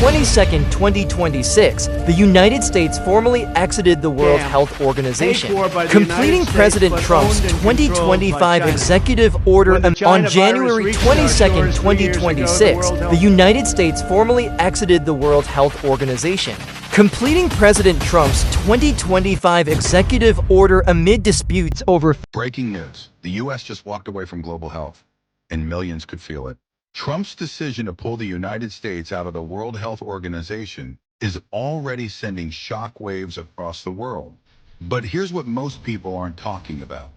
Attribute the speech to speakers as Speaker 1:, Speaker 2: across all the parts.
Speaker 1: 22, 2026, the United States formally exited the World Health Organization, completing President Trump's 2025 executive order on January 22, 2026. The United States formally exited the World Health Organization, completing President Trump's 2025 executive order amid disputes over...
Speaker 2: Breaking news. The U.S. just walked away from global health, and millions could feel it. Trump's decision to pull the United States out of the World Health Organization is already sending shockwaves across the world. But here's what most people aren't talking about.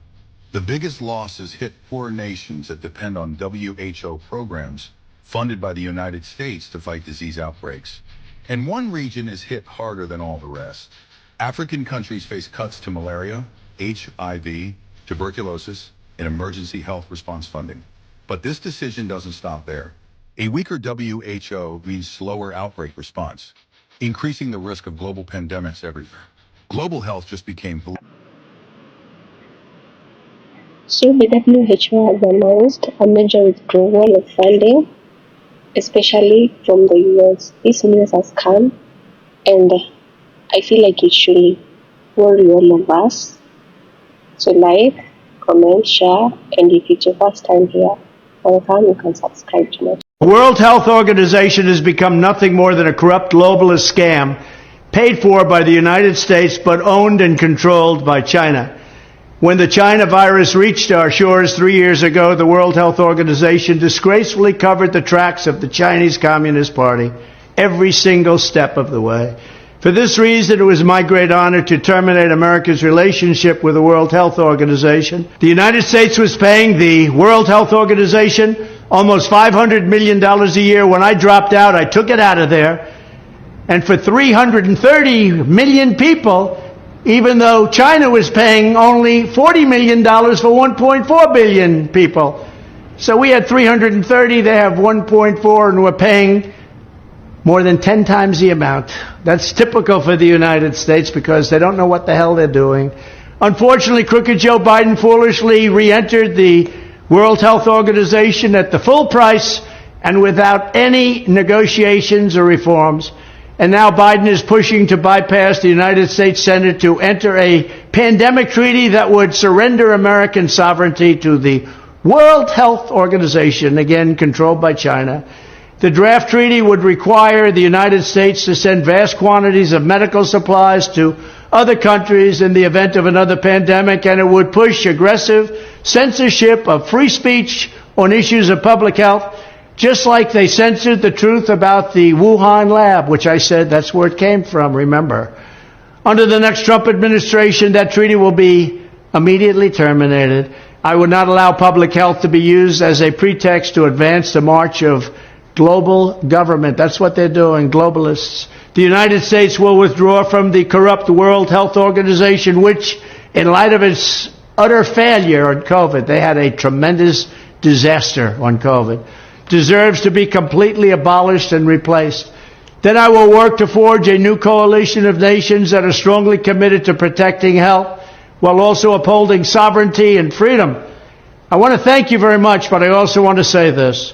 Speaker 2: The biggest losses hit poor nations that depend on WHO programs funded by the United States to fight disease outbreaks. And one region is hit harder than all the rest. African countries face cuts to malaria, HIV, tuberculosis, and emergency health response funding. But this decision doesn't stop there. A weaker WHO means slower outbreak response, increasing the risk of global pandemics everywhere. Global health just became...
Speaker 3: So the WHO has announced a major withdrawal of funding, especially from the US. This news has come, and I feel like it should worry all of us. So like, comment, share, and if it's your first time here, welcome, you can subscribe to my channel.
Speaker 4: The World Health Organization has become nothing more than a corrupt globalist scam paid for by the United States but owned and controlled by China. When the China virus reached our shores 3 years ago, the World Health Organization disgracefully covered the tracks of the Chinese Communist Party every single step of the way. For this reason, it was my great honor to terminate America's relationship with the World Health Organization. The United States was paying the World Health Organization almost $500 million a year. When I dropped out, I took it out of there. And for 330 million people, even though China was paying only $40 million for 1.4 billion people. So we had 330, they have 1.4, and we're paying more than 10 times the amount. That's typical for the United States because they don't know what the hell they're doing. Unfortunately, crooked Joe Biden foolishly re-entered the World Health Organization at the full price and without any negotiations or reforms. And now Biden is pushing to bypass the United States Senate to enter a pandemic treaty that would surrender American sovereignty to the World Health Organization, again controlled by China. The draft treaty would require the United States to send vast quantities of medical supplies to other countries in the event of another pandemic, and it would push aggressive censorship of free speech on issues of public health, just like they censored the truth about the Wuhan lab, which I said that's where it came from, remember. Under the next Trump administration, that treaty will be immediately terminated. I would not allow public health to be used as a pretext to advance the march of global government. That's what they're doing, globalists. The United States will withdraw from the corrupt World Health Organization, which, in light of its utter failure on COVID, they had a tremendous disaster on COVID, deserves to be completely abolished and replaced. Then I will work to forge a new coalition of nations that are strongly committed to protecting health while also upholding sovereignty and freedom. I want to thank you very much, but I also want to say this.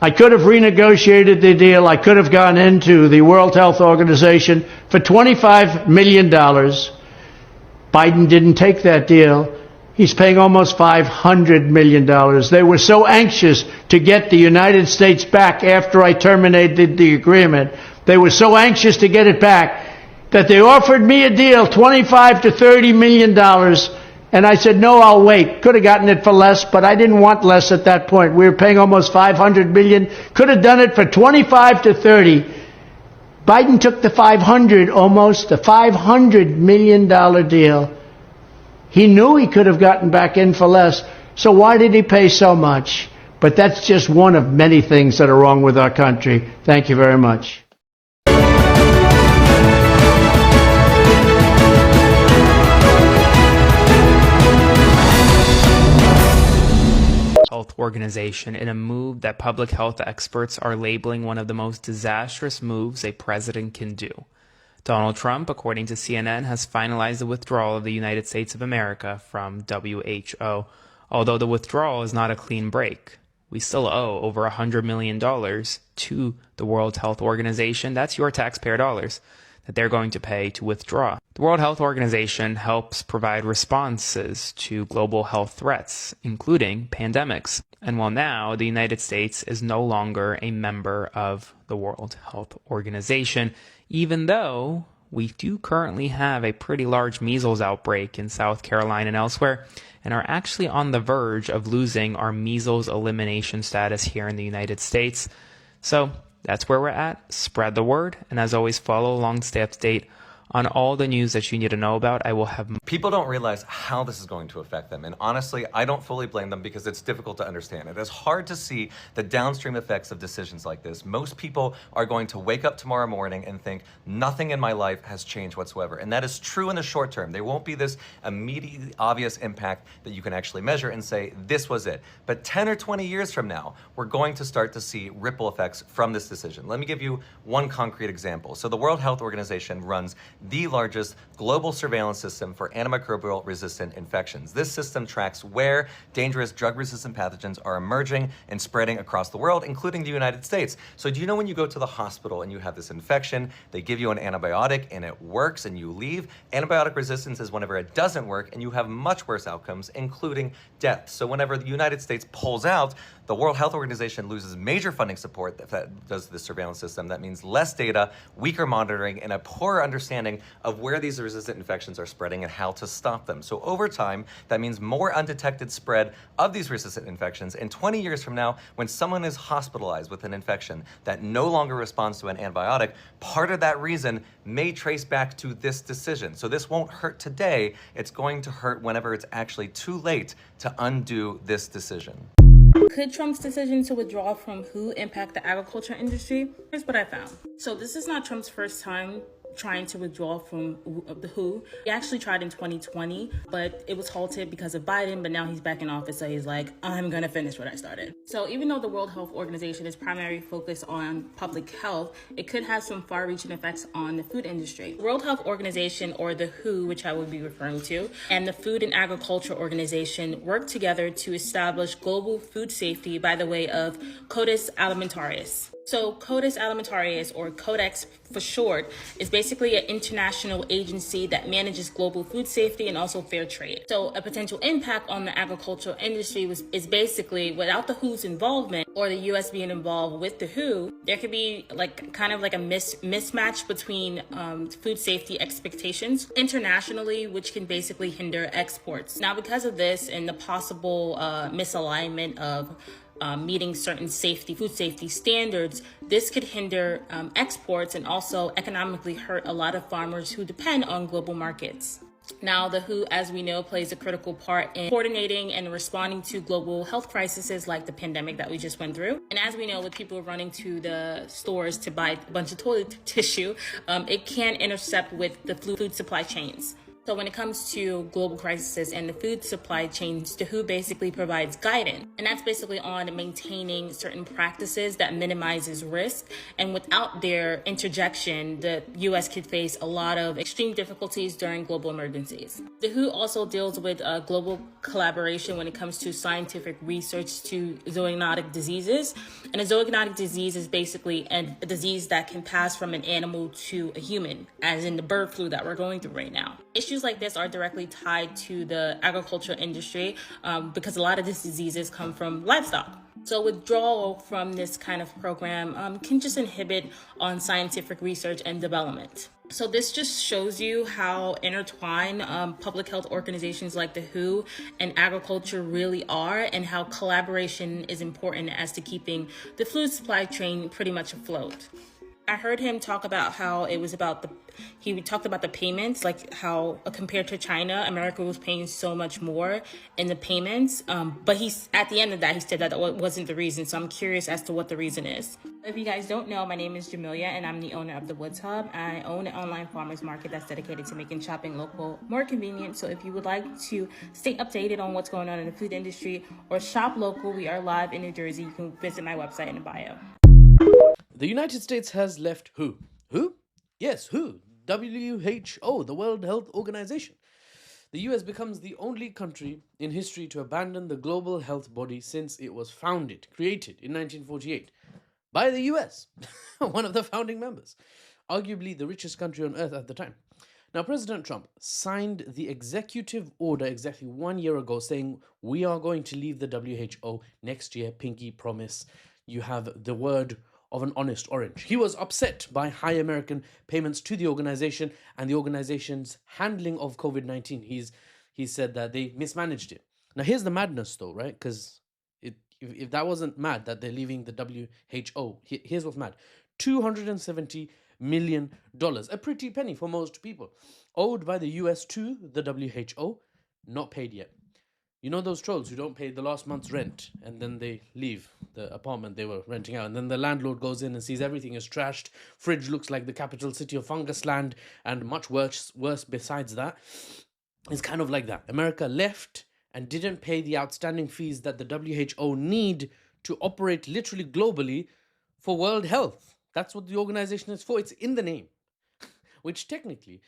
Speaker 4: I could have renegotiated the deal. I could have gone into the World Health Organization for $25 million. Biden didn't take that deal. He's paying almost $500 million. They were so anxious to get the United States back after I terminated the agreement. They were so anxious to get it back that they offered me a deal, $25 to $30 million. And I said, no, I'll wait. Could have gotten it for less, but I didn't want less at that point. We were paying almost $500 million. Could have done it for $25 to $30. Biden took the almost the $500 million deal. He knew he could have gotten back in for less. So why did he pay so much? But that's just one of many things that are wrong with our country. Thank you very much.
Speaker 5: Health Organization in a move that public health experts are labeling one of the most disastrous moves a president can do. Donald Trump, according to CNN, has finalized the withdrawal of the United States of America from WHO, although the withdrawal is not a clean break. We still owe over $100 million to the World Health Organization. That's your taxpayer dollars that they're going to pay to withdraw. The World Health Organization helps provide responses to global health threats, including pandemics. And while now the United States is no longer a member of the World Health Organization, even though we do currently have a pretty large measles outbreak in South Carolina and elsewhere, and are actually on the verge of losing our measles elimination status here in the United States. So that's where we're at. Spread the word. And as always, follow along, stay up to date on all the news that you need to know about. I will have...
Speaker 6: People don't realize how this is going to affect them. And honestly, I don't fully blame them because it's difficult to understand. It is hard to see the downstream effects of decisions like this. Most people are going to wake up tomorrow morning and think, nothing in my life has changed whatsoever. And that is true in the short term. There won't be this immediately obvious impact that you can actually measure and say, this was it. But 10 or 20 years from now, we're going to start to see ripple effects from this decision. Let me give you one concrete example. So the World Health Organization runs the largest global surveillance system for antimicrobial resistant infections. This system tracks where dangerous drug-resistant pathogens are emerging and spreading across the world, including the United States. So do you know when you go to the hospital and you have this infection, they give you an antibiotic and it works and you leave? Antibiotic resistance is whenever it doesn't work and you have much worse outcomes, including death. So whenever the United States pulls out, the World Health Organization loses major funding support that does this surveillance system. That means less data, weaker monitoring, and a poorer understanding of where these resistant infections are spreading and how to stop them. So over time, that means more undetected spread of these resistant infections. And 20 years from now, when someone is hospitalized with an infection that no longer responds to an antibiotic, part of that reason may trace back to this decision. So this won't hurt today. It's going to hurt whenever it's actually too late to undo this decision.
Speaker 7: Could Trump's decision to withdraw from WHO impact the agriculture industry? Here's what I found. So this is not Trump's first time trying to withdraw from the WHO. He actually tried in 2020, but it was halted because of Biden, but now he's back in office, so he's like, I'm gonna finish what I started. So even though the World Health Organization is primarily focused on public health, it could have some far-reaching effects on the food industry. The World Health Organization, or the WHO, which I would be referring to, and the Food and Agriculture Organization work together to establish global food safety by the way of Codex Alimentarius. So Codex Alimentarius, or Codex for short, is basically an international agency that manages global food safety and also fair trade. So a potential impact on the agricultural industry is basically, without the WHO's involvement or the US being involved with the WHO, there could be kind of a mismatch between food safety expectations internationally, which can basically hinder exports. Now, because of this and the possible misalignment of meeting certain food safety standards, this could hinder exports and also economically hurt a lot of farmers who depend on global markets. Now, the WHO, as we know, plays a critical part in coordinating and responding to global health crises like the pandemic that we just went through. And as we know, with people running to the stores to buy a bunch of toilet tissue, it can intercept with the food supply chains. So when it comes to global crises and the food supply chains, the WHO basically provides guidance. And that's basically on maintaining certain practices that minimizes risk. And without their interjection, the US could face a lot of extreme difficulties during global emergencies. The WHO also deals with global collaboration when it comes to scientific research to zoonotic diseases. And a zoonotic disease is basically a disease that can pass from an animal to a human, as in the bird flu that we're going through right now. Issues like this are directly tied to the agricultural industry because a lot of these diseases come from livestock. So withdrawal from this kind of program can just inhibit on scientific research and development. So this just shows you how intertwined public health organizations like the WHO and agriculture really are, and how collaboration is important as to keeping the food supply chain pretty much afloat. I heard him talk about how it was about he talked about the payments, like how compared to China, America was paying so much more in the payments. But at the end of that, he said that wasn't the reason. So I'm curious as to what the reason is. If you guys don't know, my name is Jamelia and I'm the owner of the Woods Hub. I own an online farmers market that's dedicated to making shopping local more convenient. So if you would like to stay updated on what's going on in the food industry or shop local, we are live in New Jersey. You can visit my website in the bio.
Speaker 8: The United States has left WHO. Who? Yes, WHO. WHO, the World Health Organization. The US becomes the only country in history to abandon the global health body since it was created in 1948. by the US, one of the founding members, arguably the richest country on earth at the time. Now, President Trump signed the executive order exactly 1 year ago saying, we are going to leave the WHO next year, pinky promise. You have the word of an honest orange. He was upset by high American payments to the organization and the organization's handling of COVID-19. He said that they mismanaged it. Now, here's the madness though, right? Because if that wasn't mad that they're leaving the WHO, here's what's mad. $270 million, a pretty penny for most people, owed by the US to the WHO, not paid yet. You know those trolls who don't pay the last month's rent and then they leave the apartment they were renting out, and then the landlord goes in and sees everything is trashed, fridge looks like the capital city of Fungus Land, and much worse besides that. It's kind of like that. America left and didn't pay the outstanding fees that the WHO need to operate literally globally for world health. That's what the organization is for. It's in the name, which technically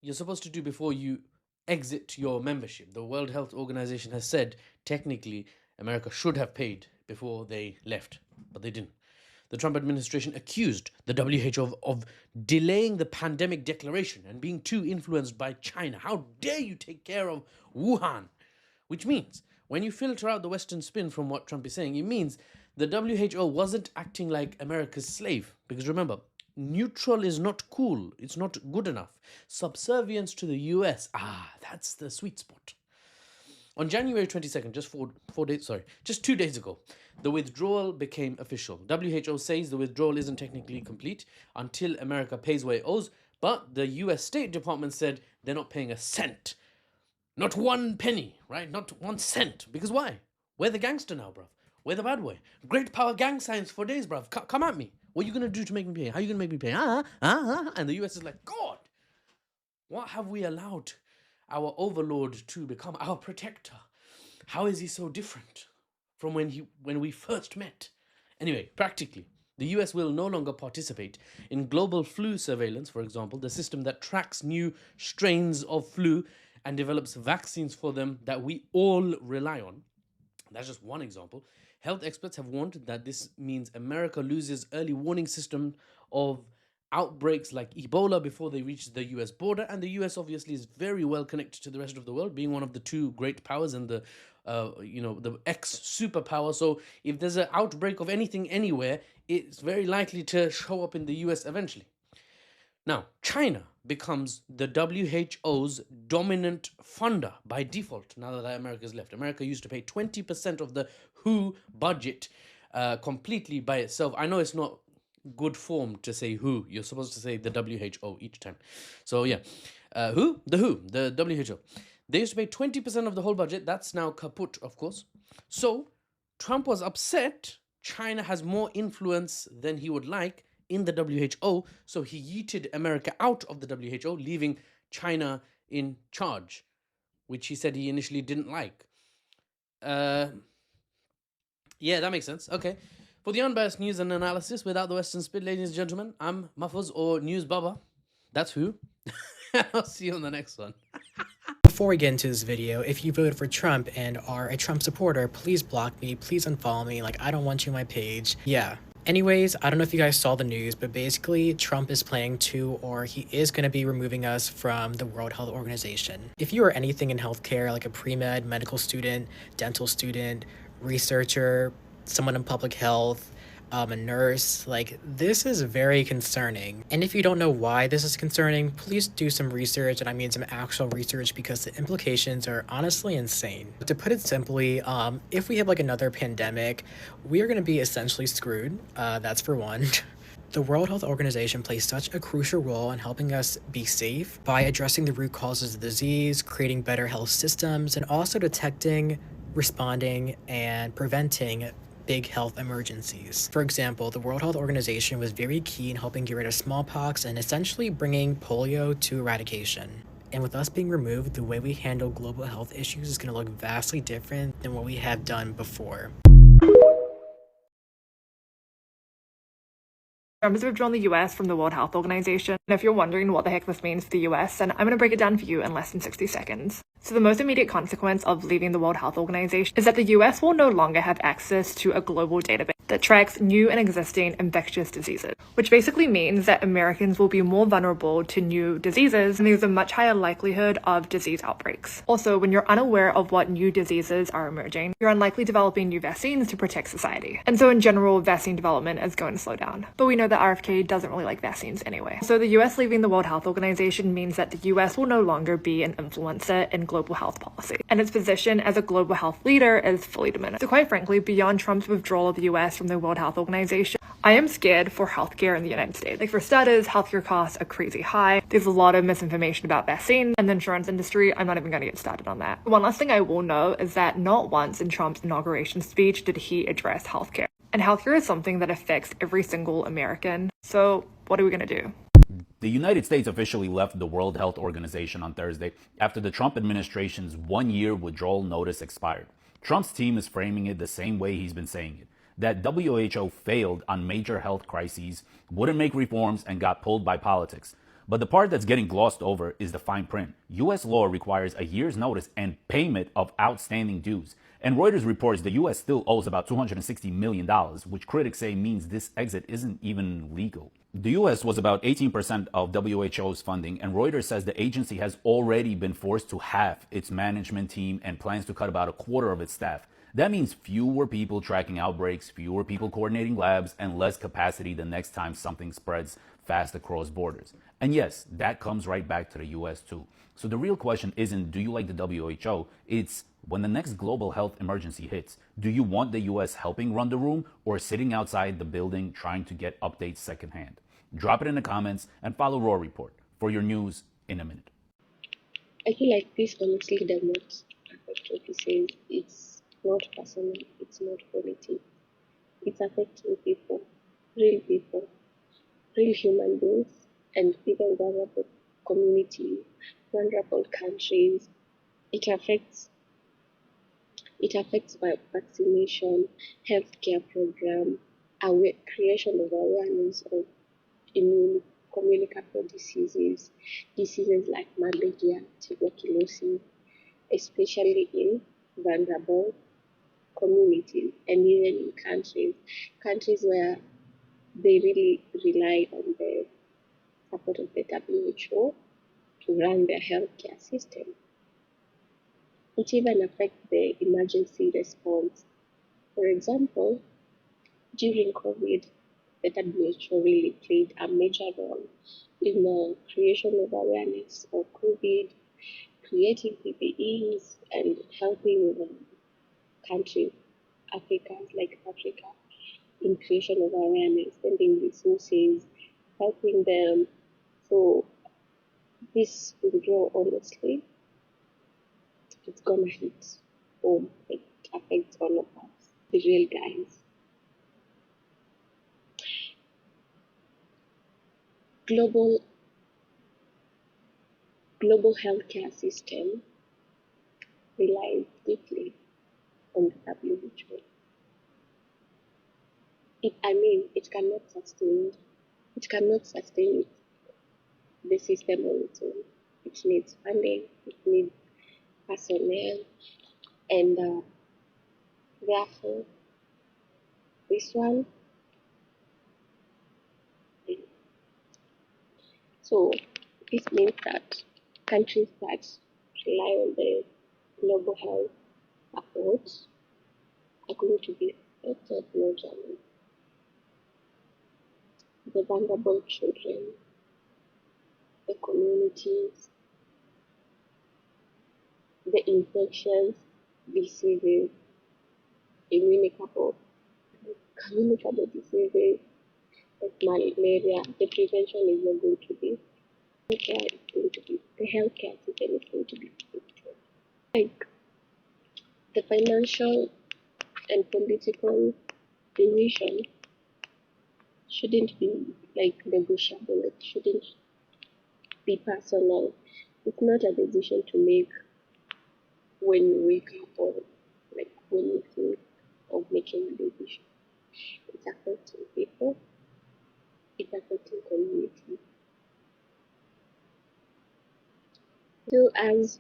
Speaker 8: you're supposed to do before you exit your membership. The World Health Organization has said technically America should have paid before they left, but they didn't. The Trump administration accused the WHO of delaying the pandemic declaration and being too influenced by China. How dare you take care of Wuhan? Which means, when you filter out the Western spin from what Trump is saying, it means the WHO wasn't acting like America's slave. Because remember, neutral is not cool. It's not good enough. Subservience to the US, that's the sweet spot. On January 22nd, just 2 days ago, the withdrawal became official. WHO says the withdrawal isn't technically complete until America pays what it owes, but the US State Department said they're not paying a cent. Not 1 penny, right? Not 1 cent. Because why? We're the gangster now, bruv. We're the bad boy. Great power gang signs for days, bruv. Come at me. What are you going to do to make me pay? How are you going to make me pay? And the US is like, God, what have we allowed our overlord to become our protector? How is he so different from when we first met? Anyway, practically, the US will no longer participate in global flu surveillance, for example, the system that tracks new strains of flu and develops vaccines for them that we all rely on. That's just one example. Health experts have warned that this means America loses early warning system of outbreaks like Ebola before they reach the US border, and the US obviously is very well connected to the rest of the world, being one of the two great powers and the ex-superpower. So if there's an outbreak of anything anywhere, it's very likely to show up in the US eventually. Now, China becomes the WHO's dominant funder by default now that America's left. America used to pay 20% of the WHO budget completely by itself. I know it's not good form to say WHO. You're supposed to say the WHO each time. So yeah, WHO, the WHO. They used to pay 20% of the whole budget. That's now kaput, of course. So Trump was upset. China has more influence than he would like in the WHO, so he yeeted America out of the WHO, leaving China in charge, which he said he initially didn't like. Yeah, that makes sense. Okay. For the unbiased news and analysis without the Western spin, ladies and gentlemen, I'm Muffles or News Baba. That's who. I'll see you on the next one.
Speaker 1: Before we get into this video, if you voted for Trump and are a Trump supporter, please block me, please unfollow me, I don't want you on my page. Yeah. Anyways, I don't know if you guys saw the news, but basically Trump is planning to, or he is going to be removing us from the World Health Organization. If you are anything in healthcare, like a pre-med, medical student, dental student, researcher, someone in public health, a nurse, this is very concerning. And if you don't know why this is concerning, please do some research, and I mean some actual research, because the implications are honestly insane. To put it simply, if we have another pandemic, we are going to be essentially screwed. That's for one. The World Health Organization plays such a crucial role in helping us be safe by addressing the root causes of the disease, creating better health systems, and also detecting, responding, and preventing big health emergencies. For example, the World Health Organization was very key in helping get rid of smallpox and essentially bringing polio to eradication. And with us being removed, the way we handle global health issues is going to look vastly different than what we have done before.
Speaker 9: Trump has withdrawn the US from the World Health Organization. And if you're wondering what the heck this means for the US, then I'm going to break it down for you in less than 60 seconds. So the most immediate consequence of leaving the World Health Organization is that the US will no longer have access to a global database that tracks new and existing infectious diseases, which basically means that Americans will be more vulnerable to new diseases, and there's a much higher likelihood of disease outbreaks. Also, when you're unaware of what new diseases are emerging, you're unlikely developing new vaccines to protect society. And so in general, vaccine development is going to slow down. But we know that RFK doesn't really like vaccines anyway. So the US leaving the World Health Organization means that the US will no longer be an influencer in global health policy, and its position as a global health leader is fully diminished. So quite frankly, beyond Trump's withdrawal of the US from the World Health Organization, I am scared for healthcare in the United States. Like, for starters, healthcare costs are crazy high. There's a lot of misinformation about vaccines, and the insurance industry, I'm not even going to get started on that. One last thing I will note is that not once in Trump's inauguration speech did he address healthcare. And healthcare is something that affects every single American. So what are we going to do?
Speaker 10: The United States officially left the World Health Organization on Thursday after the Trump administration's one-year withdrawal notice expired. Trump's team is framing it the same way he's been saying it, that WHO failed on major health crises, wouldn't make reforms, and got pulled by politics. But the part that's getting glossed over is the fine print. U.S. law requires a year's notice and payment of outstanding dues. And Reuters reports the U.S. still owes about $260 million, which critics say means this exit isn't even legal. The U.S. was about 18% of WHO's funding, and Reuters says the agency has already been forced to halve its management team and plans to cut about a quarter of its staff. That means fewer people tracking outbreaks, fewer people coordinating labs, and less capacity the next time something spreads fast across borders. And yes, that comes right back to the US too. So the real question isn't, do you like the WHO? It's, when the next global health emergency hits, do you want the US helping run the room or sitting outside the building trying to get updates secondhand? Drop it in the comments and follow Raw Report for your news in a minute.
Speaker 3: I feel like this honestly does not affect what he says. It's not personal, it's not politics. It's affecting people, real human beings, and even vulnerable communities, vulnerable countries. It affects vaccination, healthcare program, creation of awareness of immune communicable diseases like malaria, tuberculosis, especially in vulnerable communities and even in countries where they really rely on the support of the WHO to run their healthcare system. It even affects the emergency response. For example, during COVID, the WHO really played a major role in the creation of awareness of COVID, creating PPEs, and helping countries, Africa, in creation of awareness, sending resources, helping them. So this withdrawal, honestly, it's gonna hit home. It affects all of us, the real guys. Global healthcare system relies deeply on the WHO. It cannot sustain the system on its own. It needs funding, it needs personnel, and therefore, this one. So this means that countries that rely on the global health support are going to be affected majorly. The vulnerable children, the communities, the infectious diseases, communicable diseases like malaria, the prevention is not going to be. The healthcare system is going to be affected. Like the financial and political decision shouldn't be negotiable. It shouldn't be personal. It's not a decision to make when you wake up or when you think of making a decision. It's affecting people. It's affecting communities. So as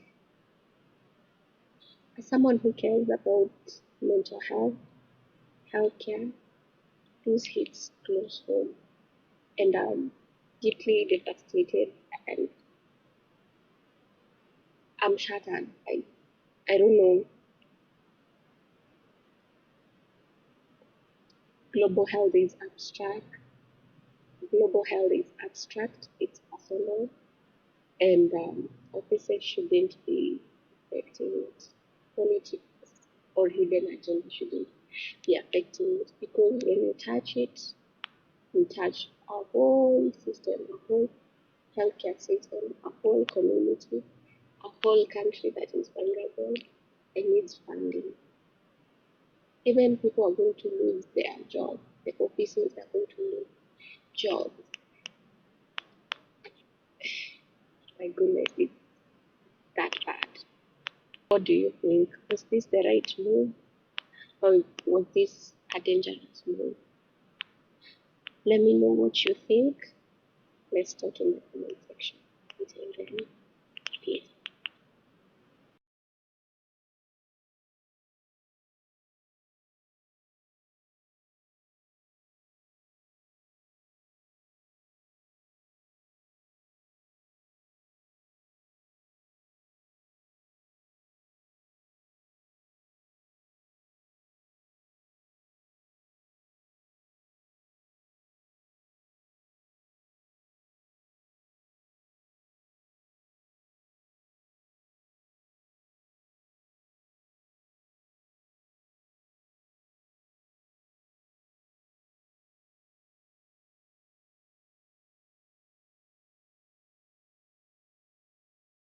Speaker 3: someone who cares about mental health, healthcare, this hits close home, and I'm deeply devastated, and I'm shattered. I don't know. Global health is abstract. Global health is abstract. It's personal, and officers shouldn't be affecting it. Politics or hidden agenda shouldn't be affecting it, because when you touch it, you touch our whole system, our whole healthcare system, a whole community, a whole country that is vulnerable and needs funding. Even people are going to lose their job. The officers are going to lose jobs. My goodness, it's that bad. What do you think? Was this the right move, or was this a dangerous move? Let me know what you think. Let's talk in the comment section. Until then, peace.